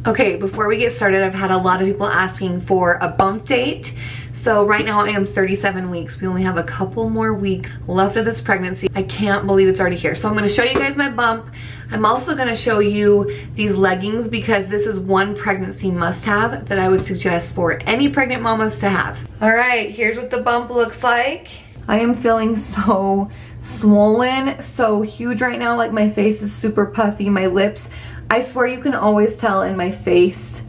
Okay, before we get started, I've had a lot of people asking for a bump date. So right now I am 37 weeks. We only have a couple more weeks left of this pregnancy. I can't believe it's already here. So I'm gonna show you guys my bump. I'm also gonna show you these leggings because this is one pregnancy must-have that I would suggest for any pregnant mamas to have. All right, here's what the bump looks like. I am feeling so swollen, so huge right now. Like my face is super puffy, my lips. I swear you can always tell in my face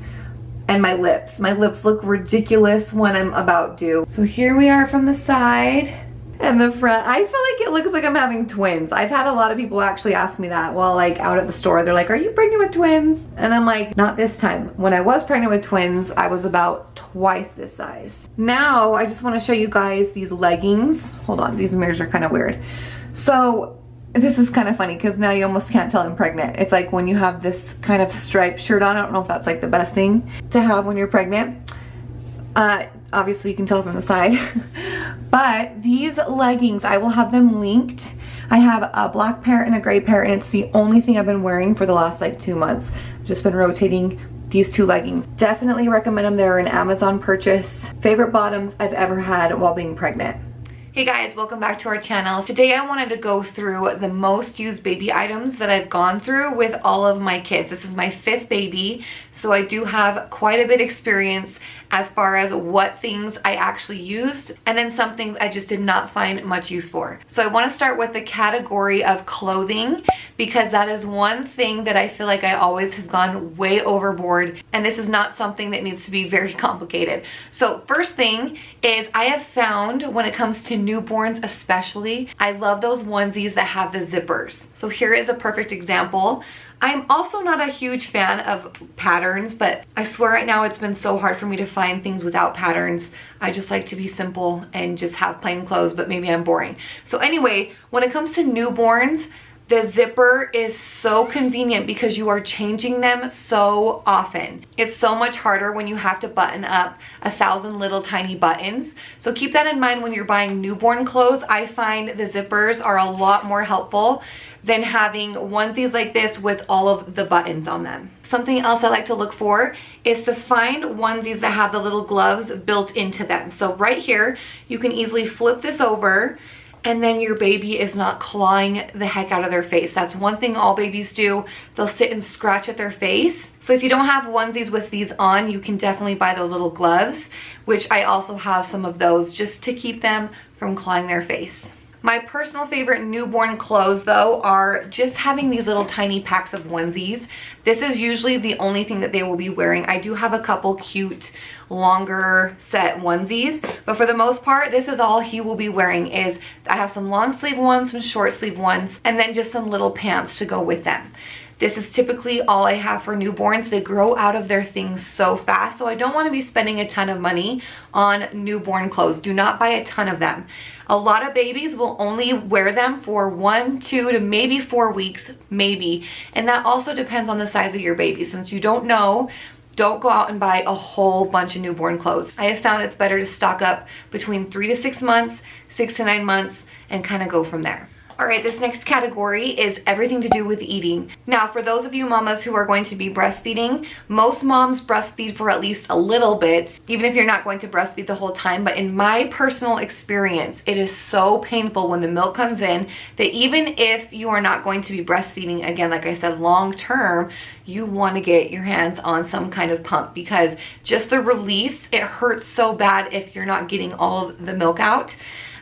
and my lips. My lips look ridiculous when I'm about due. So here we are from the side and the front. I feel like it looks like I'm having twins. I've had a lot of people actually ask me that while like out at the store. They're like, are you pregnant with twins? And I'm like, not this time. When I was pregnant with twins, I was about twice this size. Now, I just wanna show you guys these leggings. Hold on, these mirrors are kind of weird. So, this is kind of funny because now you almost can't tell I'm pregnant. It's like when you have this kind of striped shirt on. I don't know if that's like the best thing to have when you're pregnant. Obviously you can tell from the side. But these leggings, I will have them linked. I have a black pair and a gray pair, and it's the only thing I've been wearing for the last like 2 months. I've just been rotating these two leggings. Definitely recommend them. They're an Amazon purchase. Favorite bottoms I've ever had while being pregnant. Hey guys, welcome back to our channel. Today I wanted to go through the most used baby items that I've gone through with all of my kids. This is my 5th baby, so I do have quite a bit of experience as far as what things I actually used, and then some things I just did not find much use for. So I want to start with the category of clothing, because that is one thing that I feel like I always have gone way overboard, and this is not something that needs to be very complicated. So first thing is, I have found when it comes to newborns especially, I love those onesies that have the zippers. So here is a perfect example. I'm also not a huge fan of patterns, but I swear right now it's been so hard for me to find things without patterns. I just like to be simple and just have plain clothes, but maybe I'm boring. So anyway, when it comes to newborns, the zipper is so convenient because you are changing them so often. It's so much harder when you have to button up 1,000 little tiny buttons. So keep that in mind when you're buying newborn clothes. I find the zippers are a lot more helpful than having onesies like this with all of the buttons on them. Something else I like to look for is to find onesies that have the little gloves built into them. So right here, you can easily flip this over, and then your baby is not clawing the heck out of their face. That's one thing all babies do. They'll sit and scratch at their face. So if you don't have onesies with these on, you can definitely buy those little gloves, which I also have some of those just to keep them from clawing their face. My personal favorite newborn clothes though are just having these little tiny packs of onesies. This is usually the only thing that they will be wearing. I do have a couple cute longer set onesies, but for the most part this is all he will be wearing. Is I have some long sleeve ones, some short sleeve ones, and then just some little pants to go with them. This is typically all I have for newborns. They grow out of their things so fast, so I don't want to be spending a ton of money on newborn clothes. Do not buy a ton of them. A lot of babies will only wear them for 1, 2 to maybe 4 weeks, maybe, and that also depends on the size of your baby. Since you don't know, don't go out and buy a whole bunch of newborn clothes. I have found it's better to stock up between 3 to 6 months, 6 to 9 months, and kind of go from there. All right, this next category is everything to do with eating. Now, for those of you mamas who are going to be breastfeeding, most moms breastfeed for at least a little bit, even if you're not going to breastfeed the whole time. But in my personal experience, it is so painful when the milk comes in that even if you are not going to be breastfeeding, again, like I said, long term, you want to get your hands on some kind of pump, because just the release, it hurts so bad if you're not getting all of the milk out.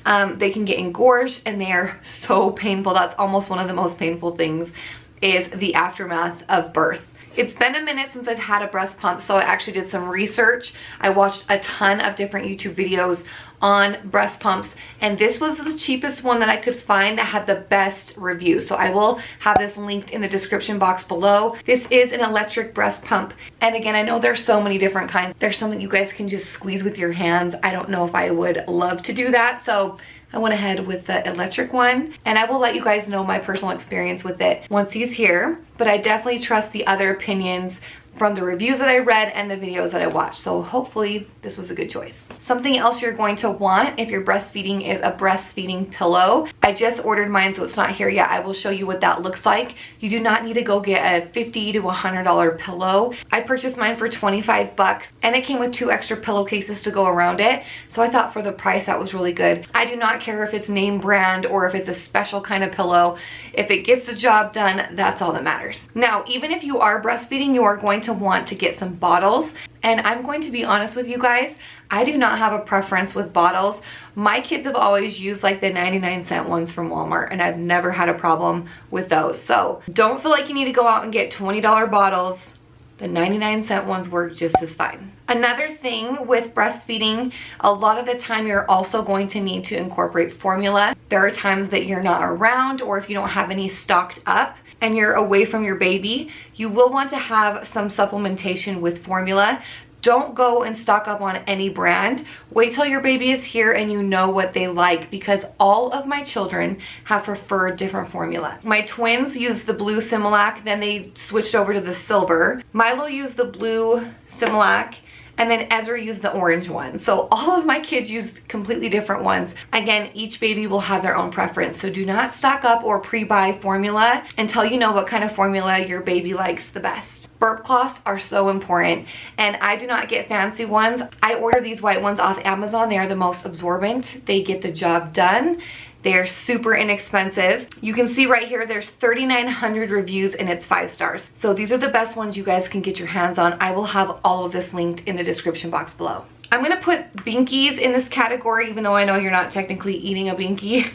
They can get engorged and they are so painful. That's almost one of the most painful things, is the aftermath of birth. It's been a minute since I've had a breast pump, so I actually did some research. I watched a ton of different YouTube videos on breast pumps, and this was the cheapest one that I could find that had the best review. So I will have this linked in the description box below. This is an electric breast pump, and again, I know there's so many different kinds. There's some that you guys can just squeeze with your hands. I don't know if I would love to do that, so I went ahead with the electric one, and I will let you guys know my personal experience with it once he's here. But I definitely trust the other opinions from the reviews that I read and the videos that I watched. So hopefully this was a good choice. Something else you're going to want if you're breastfeeding is a breastfeeding pillow. I just ordered mine, so it's not here yet. I will show you what that looks like. You do not need to go get a $50 to $100 pillow. I purchased mine for 25 bucks and it came with 2 extra pillowcases to go around it. So I thought for the price that was really good. I do not care if it's name brand or if it's a special kind of pillow. If it gets the job done, that's all that matters. Now, even if you are breastfeeding, you are going to want to get some bottles. And I'm going to be honest with you guys, I do not have a preference with bottles. My kids have always used like the 99-cent ones from Walmart and I've never had a problem with those. So don't feel like you need to go out and get $20 bottles. The 99-cent ones work just as fine. Another thing with breastfeeding, a lot of the time you're also going to need to incorporate formula. There are times that you're not around, or if you don't have any stocked up and you're away from your baby, you will want to have some supplementation with formula. Don't go and stock up on any brand. Wait till your baby is here and you know what they like, because all of my children have preferred different formula. My twins used the blue Similac, then they switched over to the silver. Milo used the blue Similac, and then Ezra used the orange one. So all of my kids used completely different ones. Again, each baby will have their own preference. So do not stock up or pre-buy formula until you know what kind of formula your baby likes the best. Burp cloths are so important, and I do not get fancy ones. I order these white ones off Amazon. They are the most absorbent. They get the job done. They're super inexpensive. You can see right here, there's 3,900 reviews and it's 5 stars. So these are the best ones you guys can get your hands on. I will have all of this linked in the description box below. I'm gonna put binkies in this category, even though I know you're not technically eating a binky.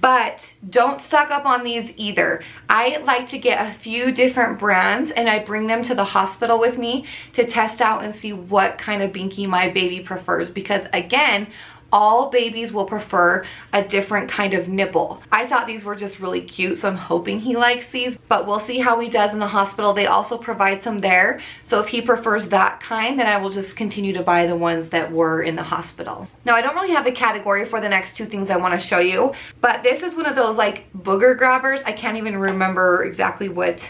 But don't stock up on these either. I like to get a few different brands and I bring them to the hospital with me to test out and see what kind of binky my baby prefers, because again, all babies will prefer a different kind of nipple. I thought these were just really cute, so I'm hoping he likes these, but we'll see how he does in the hospital. They also provide some there, so if he prefers that kind, then I will just continue to buy the ones that were in the hospital. Now, I don't really have a category for the next 2 things I want to show you, but this is one of those like booger grabbers. I can't even remember exactly what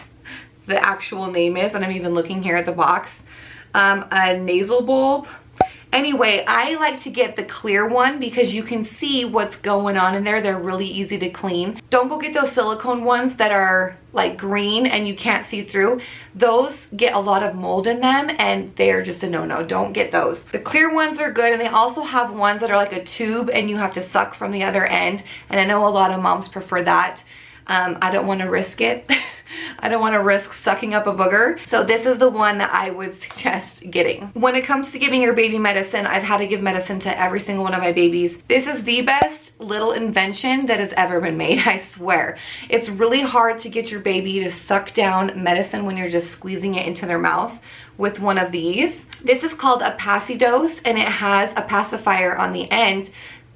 the actual name is, and I'm even looking here at the box. A nasal bulb. Anyway, I like to get the clear one because you can see what's going on in there. They're really easy to clean. Don't go get those silicone ones that are like green and you can't see through. Those get a lot of mold in them and they're just a no-no. Don't get those. The clear ones are good, and they also have ones that are like a tube and you have to suck from the other end. And I know a lot of moms prefer that. I don't want to risk it. I don't want to risk sucking up a booger. So this is the one that I would suggest getting. When it comes to giving your baby medicine, I've had to give medicine to every single one of my babies. This is the best little invention that has ever been made, I swear. It's really hard to get your baby to suck down medicine when you're just squeezing it into their mouth with one of these. This is called a PasiDose, and it has a pacifier on the end,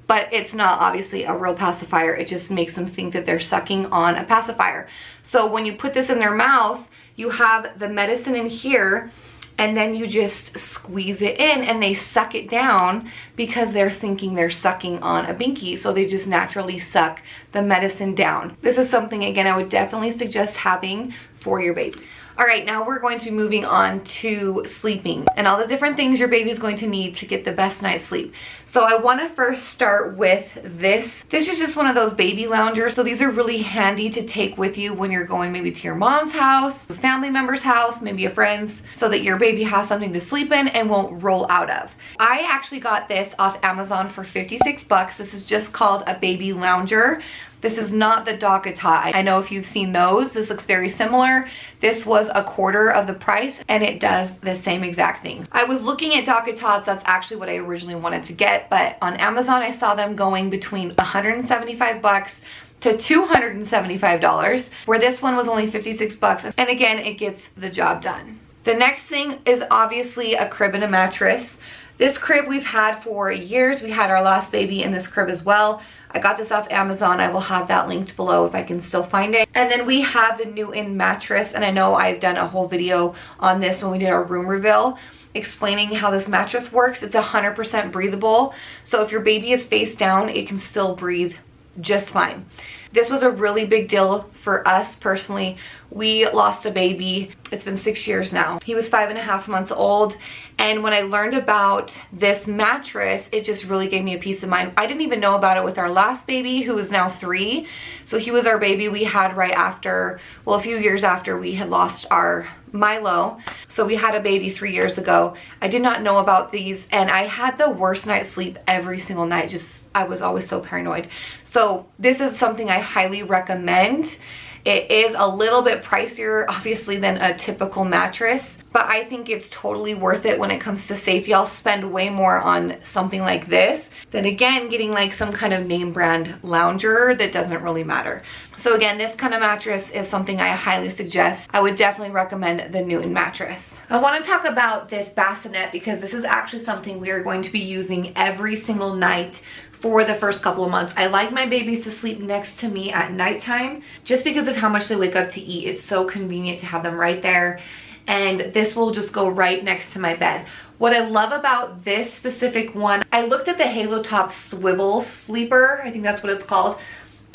but it's not obviously a real pacifier. It just makes them think that they're sucking on a pacifier. So when you put this in their mouth, you have the medicine in here, and then you just squeeze it in and they suck it down because they're thinking they're sucking on a binky. So they just naturally suck the medicine down. This is something, again, I would definitely suggest having for your baby. All right, now we're going to be moving on to sleeping and all the different things your baby's going to need to get the best night's sleep. So I want to first start with this. This is just one of those baby loungers. So these are really handy to take with you when you're going maybe to your mom's house, a family member's house, maybe a friend's, so that your baby has something to sleep in and won't roll out of. I actually got this off Amazon for 56 bucks. This is just called a baby lounger. This is not the DockATot. I know if you've seen those, this looks very similar. This was a quarter of the price and it does the same exact thing. I was looking at DockATots, that's actually what I originally wanted to get, but on Amazon I saw them going between 175 bucks to $275, where this one was only 56 bucks. And again, it gets the job done. The next thing is obviously a crib and a mattress. This crib we've had for years. We had our last baby in this crib as well. I got this off Amazon. I will have that linked below if I can still find it. And then we have the new-in mattress, and I know I've done a whole video on this when we did our room reveal, explaining how this mattress works. It's 100% breathable, so if your baby is face down, it can still breathe just fine. This was a really big deal for us personally. We lost a baby. It's been 6 years now. He was 5.5 months old. And when I learned about this mattress, it just really gave me a peace of mind. I didn't even know about it with our last baby, who is now 3. So he was our baby we had right after, well, a few years after we had lost our Milo. So we had a baby 3 years ago. I did not know about these, and I had the worst night's sleep every single night. I was always so paranoid. So this is something I highly recommend. It is a little bit pricier, obviously, than a typical mattress, but I think it's totally worth it when it comes to safety. I'll spend way more on something like this than, again, getting like some kind of name brand lounger that doesn't really matter. So again, this kind of mattress is something I highly suggest. I would definitely recommend the Newton mattress. I want to talk about this Bassinet because this is actually something we are going to be using every single night for the first couple of months. I like my babies to sleep next to me at nighttime just because of how much they wake up to eat. It's so convenient to have them right there, and this will just go right next to my bed. What I love about this specific one, I looked at the Halo Top Swivel Sleeper, I think that's what it's called,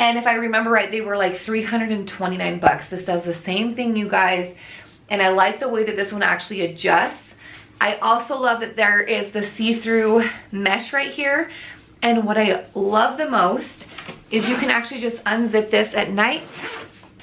and if I remember right, they were like 329 bucks. This does the same thing, you guys, and I like the way that this one actually adjusts. I also love that there is the see-through mesh right here. And what I love the most is you can actually just unzip this at night,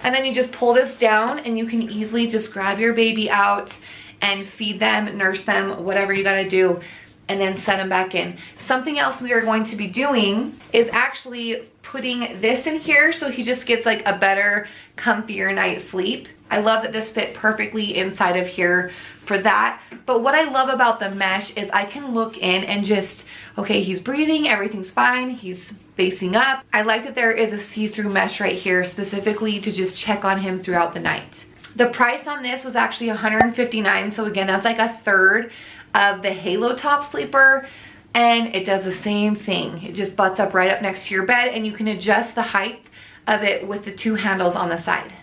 and then you just pull this down and you can easily just grab your baby out and feed them, nurse them, whatever you gotta do, and then set them back in. Something else we are going to be doing is actually putting this in here so he just gets like a better, comfier night's sleep. I love that this fit perfectly inside of here for that. But what I love about the mesh is I can look in and just, okay, he's breathing, everything's fine, he's facing up. I like that there is a see-through mesh right here specifically to just check on him throughout the night. The price on this was actually $159, so again, that's like a third of the Halo Top Sleeper, and it does the same thing. It just butts up right up next to your bed, and you can adjust the height of it with the 2 handles on the side.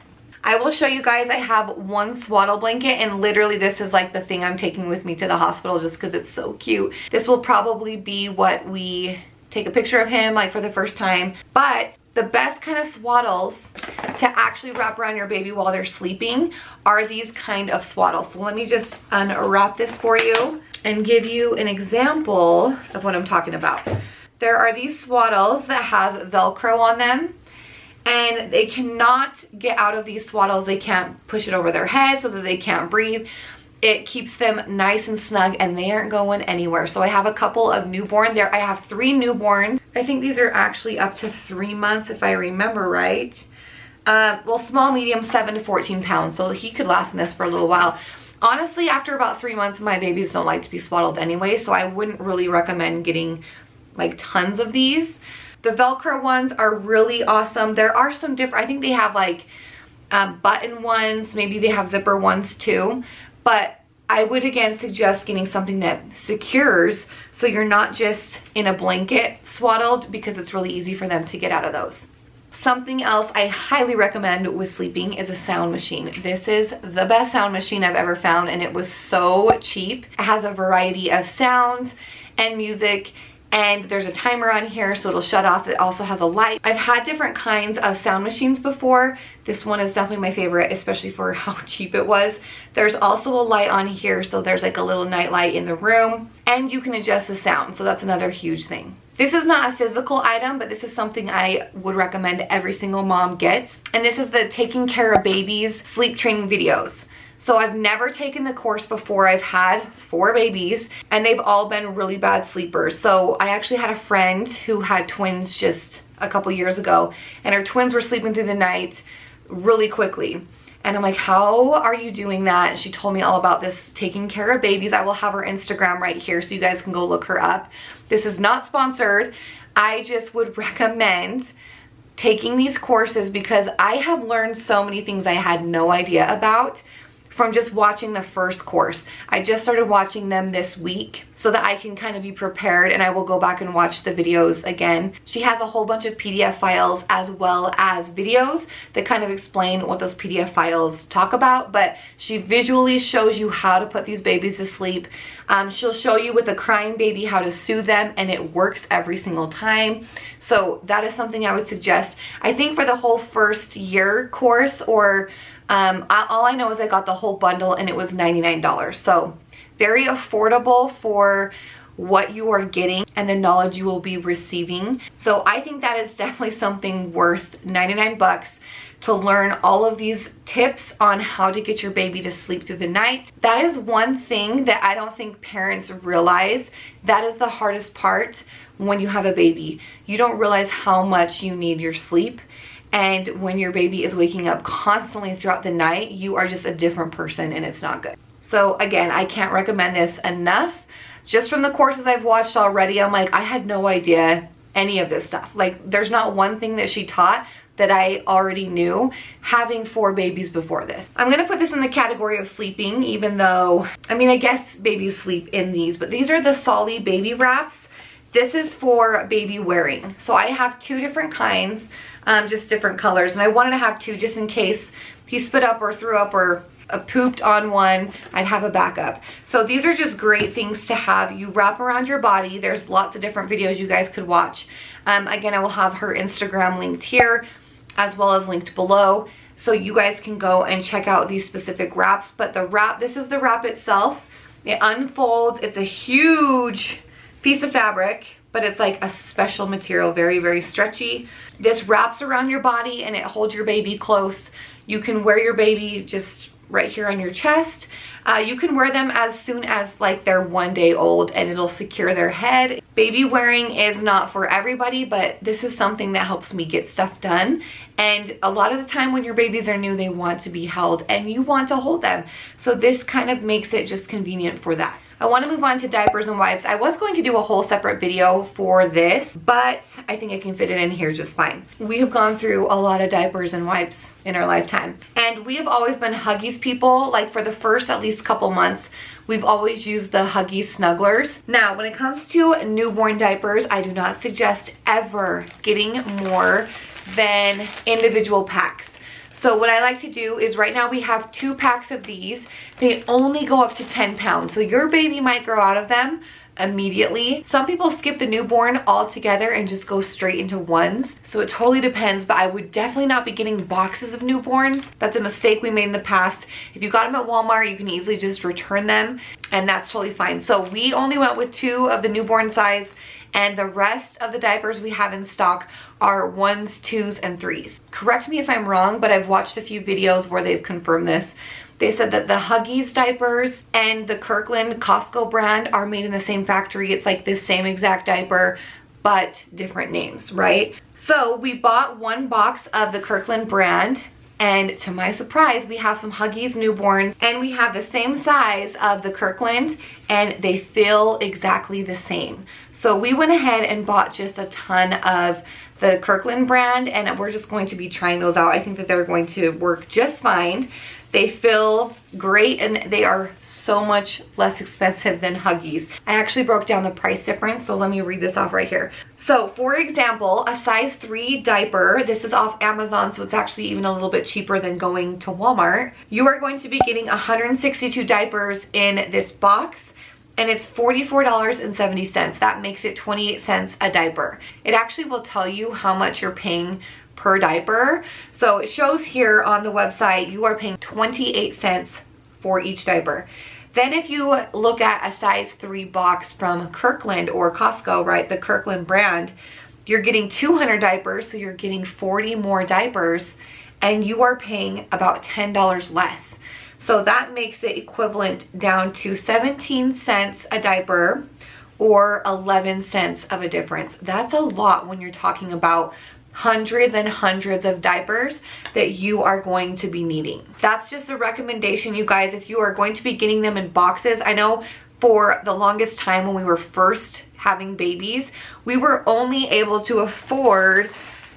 I will show you guys, I have one swaddle blanket, and literally this is like the thing I'm taking with me to the hospital just because it's so cute. This will probably be what we take a picture of him like for the first time. But the best kind of swaddles to actually wrap around your baby while they're sleeping are these kind of swaddles. So let me just unwrap this for you and give you an example of what I'm talking about. There are these swaddles that have Velcro on them, and they cannot get out of these swaddles. They can't push it over their head so that they can't breathe. It keeps them nice and snug, and they aren't going anywhere. So I have a couple of newborn there. I have 3 newborn. I think these are actually up to 3 months if I remember right. Well, small, medium, 7 to 14 pounds. So he could last in this for a little while. Honestly, after about 3 months, my babies don't like to be swaddled anyway, so I wouldn't really recommend getting like tons of these. The Velcro ones are really awesome. There are some different, I think they have like button ones, maybe they have zipper ones too, but I would again suggest getting something that secures so you're not just in a blanket swaddled, because it's really easy for them to get out of those. Something else I highly recommend with sleeping is a sound machine. This is the best sound machine I've ever found, and it was so cheap. It has a variety of sounds and music, and there's a timer on here so it'll shut off. It also has a light. I've had different kinds of sound machines before. This one is definitely my favorite, especially for how cheap it was. There's also a light on here, so there's like a little night light in the room, and you can adjust the sound, so that's another huge thing. This is not a physical item, but this is something I would recommend every single mom gets, and this is the Taking Care of Babies sleep training videos. So I've never taken the course before. I've had 4 babies, and they've all been really bad sleepers. So I actually had a friend who had twins just a couple years ago, and her twins were sleeping through the night really quickly. And I'm like, how are you doing that? And she told me all about this Taking Care of Babies. I will have her Instagram right here so you guys can go look her up. This is not sponsored. I just would recommend taking these courses because I have learned so many things I had no idea about from just watching the first course. I just started watching them this week so that I can kind of be prepared, and I will go back and watch the videos again. She has a whole bunch of PDF files as well as videos that kind of explain what those PDF files talk about, but she visually shows you how to put these babies to sleep. She'll show you with a crying baby how to soothe them, and it works every single time. So that is something I would suggest. I think for the whole first year course, or all I know is I got the whole bundle and it was $99. So very affordable for what you are getting and the knowledge you will be receiving. So I think that is definitely something worth 99 bucks to learn all of these tips on how to get your baby to sleep through the night. That is one thing that I don't think parents realize. That is the hardest part when you have a baby. You don't realize how much you need your sleep. And when your baby is waking up constantly throughout the night, you are just a different person, and it's not good. So again, I can't recommend this enough. Just from the courses I've watched already, I'm like, I had no idea any of this stuff. Like, there's not one thing that she taught that I already knew, having 4 babies before this. I'm gonna put this in the category of sleeping, even though, I mean, I guess babies sleep in these, but these are the Solly baby wraps. This is for baby wearing. So I have 2 different kinds, just different colors, and I wanted to have 2 just in case he spit up or threw up or pooped on one, I'd have a backup. So these are just great things to have. You wrap around your body. There's lots of different videos you guys could watch. Again, I will have her Instagram linked here as well as linked below, so you guys can go and check out these specific wraps. But the wrap, this is the wrap itself. It unfolds. It's a huge piece of fabric, but it's like a special material, very, very stretchy. This wraps around your body and it holds your baby close. You can wear your baby just right here on your chest. You can wear them as soon as like they're 1 day old, and it'll secure their head. Baby wearing is not for everybody, but this is something that helps me get stuff done. And a lot of the time when your babies are new, they want to be held and you want to hold them. So this kind of makes it just convenient for that. I want to move on to diapers and wipes. I was going to do a whole separate video for this, but I think I can fit it in here just fine. We have gone through a lot of diapers and wipes in our lifetime, and we have always been Huggies people. Like for the first at least couple months, we've always used the Huggies Snugglers. Now, when it comes to newborn diapers, I do not suggest ever getting more than individual packs. So what I like to do is, right now we have 2 packs of these. They only go up to 10 pounds. So your baby might grow out of them immediately. Some people skip the newborn altogether and just go straight into ones. So it totally depends, but I would definitely not be getting boxes of newborns. That's a mistake we made in the past. If you got them at Walmart, you can easily just return them, and that's totally fine. So we only went with 2 of the newborn size, and the rest of the diapers we have in stock are 1s, 2s, and 3s. Correct me if I'm wrong, but I've watched a few videos where they've confirmed this. They said that the Huggies diapers and the Kirkland Costco brand are made in the same factory. It's like the same exact diaper, but different names, right? So we bought 1 box of the Kirkland brand, and to my surprise, we have some Huggies newborns, and we have the same size of the Kirkland, and they feel exactly the same. So we went ahead and bought just a ton of the Kirkland brand, and we're just going to be trying those out. I think that they're going to work just fine. They feel great, and they are so much less expensive than Huggies. I actually broke down the price difference, so let me read this off right here. So for example, a size 3 diaper, this is off Amazon, so it's actually even a little bit cheaper than going to Walmart. You are going to be getting 162 diapers in this box, and it's $44.70. That makes it 28 cents a diaper. It actually will tell you how much you're paying per diaper. So it shows here on the website, you are paying 28 cents for each diaper. Then if you look at a size 3 box from Kirkland or Costco, right, the Kirkland brand, you're getting 200 diapers, so you're getting 40 more diapers, and you are paying about $10 less. So that makes it equivalent down to 17 cents a diaper, or 11 cents of a difference. That's a lot when you're talking about hundreds and hundreds of diapers that you are going to be needing. That's just a recommendation, you guys, if you are going to be getting them in boxes. I know for the longest time when we were first having babies, we were only able to afford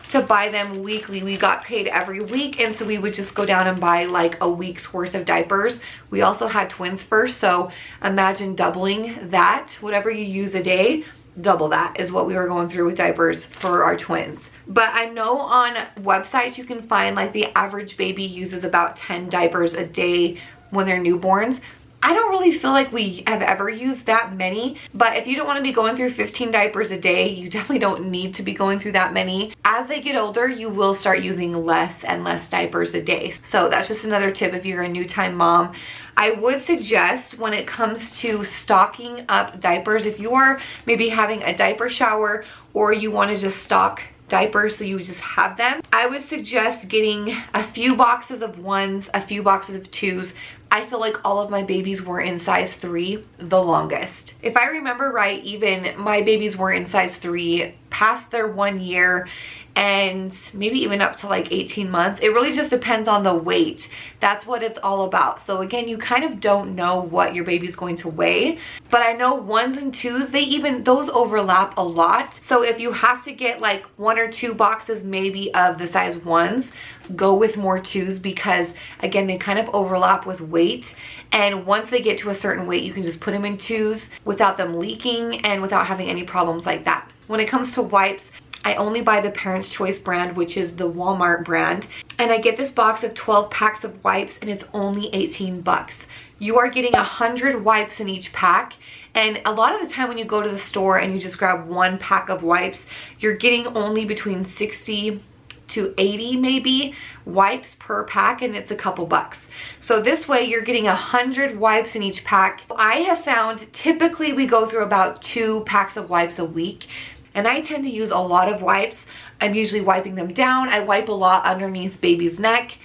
to buy them weekly. We got paid every week, and so we would just go down and buy like a week's worth of diapers. We also had twins first, so imagine doubling that. Whatever you use a day, double that is what we were going through with diapers for our twins. But I know on websites you can find like the average baby uses about 10 diapers a day when they're newborns. I don't really feel like we have ever used that many, but if you don't want to be going through 15 diapers a day, you definitely don't need to be going through that many. As they get older, you will start using less and less diapers a day. So that's just another tip if you're a new time mom. I would suggest when it comes to stocking up diapers, if you are maybe having a diaper shower or you want to just stock diapers so you just have them, I would suggest getting a few boxes of ones, a few boxes of twos. I feel like all of my babies were in size 3 the longest. If I remember right, even my babies were in size 3 past their 1 year and maybe even up to like 18 months. It really just depends on the weight. That's what it's all about. So again, you kind of don't know what your baby's going to weigh, but I know 1s and 2s, those overlap a lot. So if you have to get like 1 or 2 boxes maybe of the size 1s, go with more 2s because again, they kind of overlap with weight. And once they get to a certain weight, you can just put them in 2s without them leaking and without having any problems like that. When it comes to wipes, I only buy the Parents' Choice brand, which is the Walmart brand. And I get this box of 12 packs of wipes and it's only 18 bucks. You are getting 100 wipes in each pack. And a lot of the time when you go to the store and you just grab 1 pack of wipes, you're getting only between 60 to 80 maybe wipes per pack, and it's a couple bucks. So this way you're getting 100 wipes in each pack. I have found typically we go through about 2 packs of wipes a week, and I tend to use a lot of wipes. I'm usually wiping them down. I wipe a lot underneath baby's neck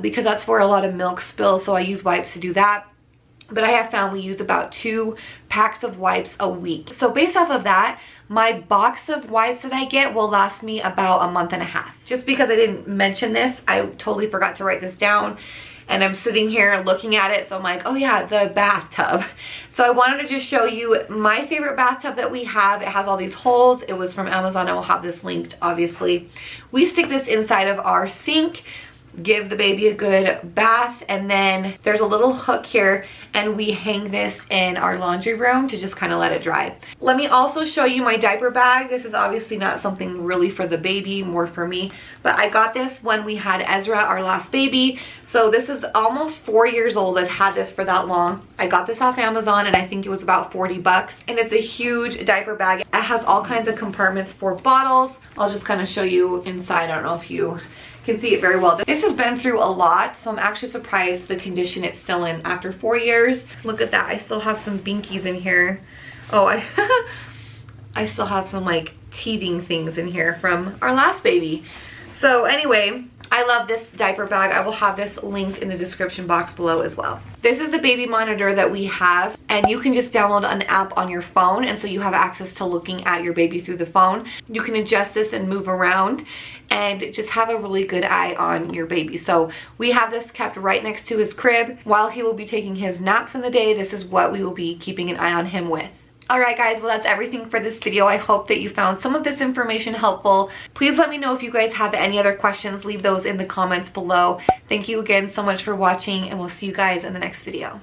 because that's where a lot of milk spills, so I use wipes to do that. But I have found we use about 2 packs of wipes a week. So based off of that, my box of wipes that I get will last me about a month and a half. Just because I didn't mention this, I totally forgot to write this down. And I'm sitting here looking at it, so I'm like, oh yeah, the bathtub. So I wanted to just show you my favorite bathtub that we have. It has all these holes. It was from Amazon. I will have this linked, obviously. We stick this inside of our sink, give the baby a good bath, and then there's a little hook here and we hang this in our laundry room to just kind of let it dry. Let me also show you my diaper bag. This is obviously not something really for the baby, more for me, but I got this when we had Ezra, our last baby. So this is almost 4 years old. I've had this for that long. I got this off Amazon and I think it was about 40 bucks, and it's a huge diaper bag. It has all kinds of compartments for bottles. I'll just kind of show you inside. I don't know if you can see it very well. This has been through a lot, so I'm actually surprised the condition it's still in after 4 years. Look at that. I still have some binkies in here. Oh, I still have some like teething things in here from our last baby. So anyway, I love this diaper bag. I will have this linked in the description box below as well. This is the baby monitor that we have, and you can just download an app on your phone, and so you have access to looking at your baby through the phone. You can adjust this and move around and just have a really good eye on your baby. So we have this kept right next to his crib. While he will be taking his naps in the day, this is what we will be keeping an eye on him with. Alright guys, well that's everything for this video. I hope that you found some of this information helpful. Please let me know if you guys have any other questions. Leave those in the comments below. Thank you again so much for watching, and we'll see you guys in the next video.